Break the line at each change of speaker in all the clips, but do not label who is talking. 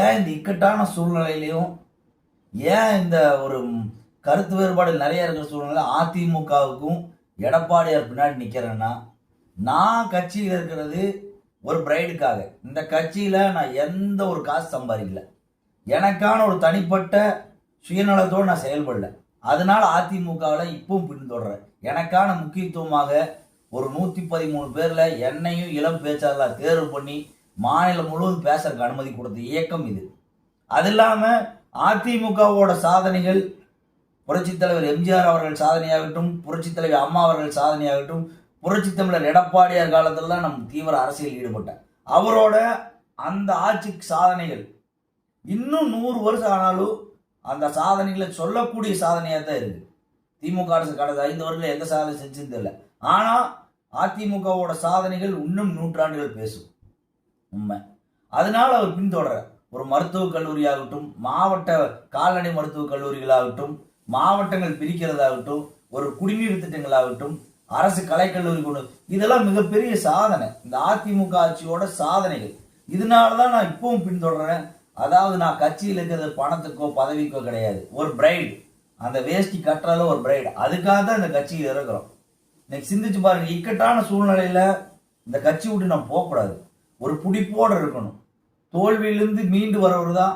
ஏன் இந்த இக்கட்டான சூழ்நிலையிலையும் ஏன் இந்த ஒரு கருத்து வேறுபாடு நிறைய இருக்கிற சூழ்நிலை அதிமுகவுக்கும் எடப்பாடியார் பின்னாடி நிற்கிறேன்னா, நான் கட்சியில் இருக்கிறது ஒரு பிரைடுக்காக. இந்த கட்சியில் நான் எந்த ஒரு காசு சம்பாதிக்கல. எனக்கான ஒரு தனிப்பட்ட சுயநலத்தோடு நான் செயல்படல. அதனால அதிமுகவில் இப்பவும் பின்தொடர்றேன். எனக்கான முக்கியத்துவமாக ஒரு 113 பேரில் என்னையும் இளம் பேச்சாளர்களாக தேர்வு பண்ணி மாநிலம் முழுவதும் பேசுறதுக்கு அனுமதி கொடுத்த இயக்கம் இது. அது இல்லாமல் அதிமுகவோட சாதனைகள், புரட்சித் தலைவர் எம்ஜிஆர் அவர்கள் சாதனையாகட்டும், புரட்சித் தலைவர் அம்மா அவர்கள் சாதனையாகட்டும், புரட்சித் தமிழர் எடப்பாடியார் காலத்தில் தான் நம்ம தீவிர அரசியல் ஈடுபட்டேன். அவரோட அந்த ஆட்சி சாதனைகள் இன்னும் 100 வருஷம் ஆனாலும் அந்த சாதனைகளை சொல்லக்கூடிய சாதனையாக தான் இருக்கு. திமுக அரசு கடந்த 5 வருடத்தில் எந்த சாதனை செஞ்சது இல்லை. ஆனால் அதிமுகவோட சாதனைகள் இன்னும் நூற்றாண்டுகள் பேசும் உண்மை. அதனால அவர் பின்தொடர ஒரு மருத்துவக் கல்லூரியாகட்டும், மாவட்ட கால்நடை மருத்துவக் கல்லூரிகளாகட்டும், மாவட்டங்கள் பிரிக்கிறதாகட்டும், ஒரு குடிநீர் திட்டங்களாகட்டும், அரசு கலைக்கல்லூரி கொண்டு, இதெல்லாம் மிகப்பெரிய சாதனை. இந்த அதிமுக ஆட்சியோட சாதனைகள். இதனாலதான் நான் இப்பவும் பின்தொடர்றேன். அதாவது நான் கட்சியில் இருக்கிறது பணத்துக்கோ பதவிக்கோ கிடையாது. ஒரு பிரைடு, அந்த வேஷ்டி கட்டுறதுல ஒரு பிரைடு. அதுக்காக தான் இந்த கட்சியில் இருக்கிறோம். இன்னைக்கு சிந்திச்சு பாருங்க, இக்கட்டான சூழ்நிலையில இந்த கட்சி விட்டு நம்ம போகக்கூடாது. ஒரு பிடிப்போடு இருக்கணும். தோல்வியிலிருந்து மீண்டு வரவர் தான்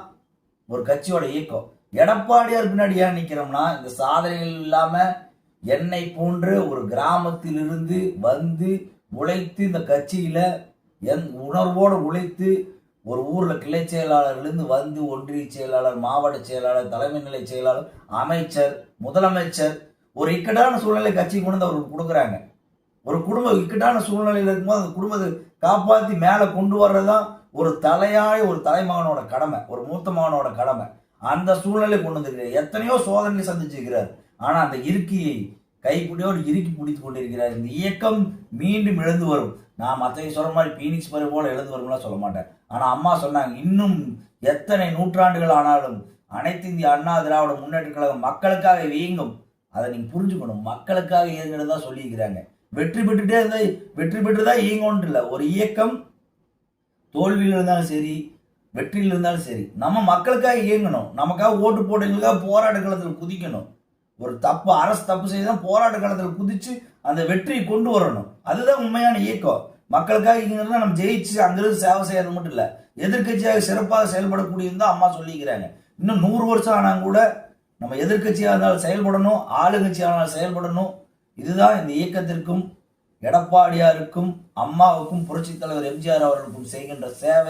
ஒரு கட்சியோட இயக்கம். எடப்பாடியார் பின்னாடி ஏன் நிற்கிறோம்னா, இந்த சாதனைகள் இல்லாம என்னை போன்ற ஒரு கிராமத்திலிருந்து வந்து உழைத்து இந்த கட்சியில உணர்வோடு உழைத்து ஒரு ஊர்ல கிளை செயலாளர்லேருந்து வந்து ஒன்றிய செயலாளர், மாவட்ட செயலாளர், தலைமை நிலை செயலாளர், அமைச்சர், முதலமைச்சர், ஒரு இக்கட்டான சூழ்நிலை கட்சி கொண்டு வந்து அவருக்கு கொடுக்குறாங்க. ஒரு குடும்பம் இக்கட்டான சூழ்நிலையில் இருக்கும்போது அந்த குடும்பத்தை காப்பாற்றி மேலே கொண்டு வர்றதுதான் ஒரு தலையாய ஒரு தலைமகனோட கடமை, ஒரு மூத்த மகனோட கடமை. அந்த சூழ்நிலை கொண்டு வந்திருக்கிறார். எத்தனையோ சோதனை சந்திச்சிருக்கிறார். ஆனால் அந்த இருக்கியை கைப்பிடியோடு இறுக்கி பிடித்து கொண்டிருக்கிறார். இந்த இயக்கம் மீண்டும் எழுந்து வரும். நான் மற்றவங்க சொல்ற மாதிரி பீனிக்ஸ் பறவை போல எழுந்து வரும்லாம் சொல்ல மாட்டேன். ஆனால் அம்மா சொன்னாங்க, இன்னும் எத்தனை நூற்றாண்டுகள் ஆனாலும் அனைத்து இந்திய அண்ணா திராவிட முன்னேற்ற கழகம் மக்களுக்காக இயங்கும். அதை நீங்க புரிஞ்சுக்கணும். மக்களுக்காக இயங்குறது தான் சொல்லியிருக்கிறாங்க. வெற்றி பெற்றுதான் இயங்கணும் இல்லை. ஒரு இயக்கம் தோல்வியில் இருந்தாலும் சரி, வெற்றியில் இருந்தாலும் சரி, நம்ம மக்களுக்காக இயங்கணும். நமக்காக ஓட்டு போட்டவங்களுக்காக போராட்ட களத்தில் குதிக்கணும். ஒரு தப்பு அரசு தப்பு செய்தான் போராட்ட காலத்தில் குதிச்சு அந்த வெற்றியை கொண்டு வரணும். அதுதான் உண்மையான இயக்கம். மக்களுக்காக இயங்குறதுனா நம்ம ஜெயிச்சு அங்கிருந்து சேவை செய்யறது மட்டும் இல்லை, எதிர்கட்சியாக சிறப்பாக செயல்படக்கூடியது தான் அம்மா சொல்லிக்கிறாங்க. இன்னும் 100 வருஷம் ஆனாலும் கூட நம்ம எதிர்கட்சியாக இருந்தாலும் செயல்படணும், ஆளுங்கட்சியாக இருந்தாலும் செயல்படணும். இதுதான் இந்த இயக்கத்திற்கும் எடப்பாடியாருக்கும் அம்மாவுக்கும் புரட்சித் தலைவர் எம்ஜிஆர் அவர்களுக்கும் செய்கின்ற சேவை.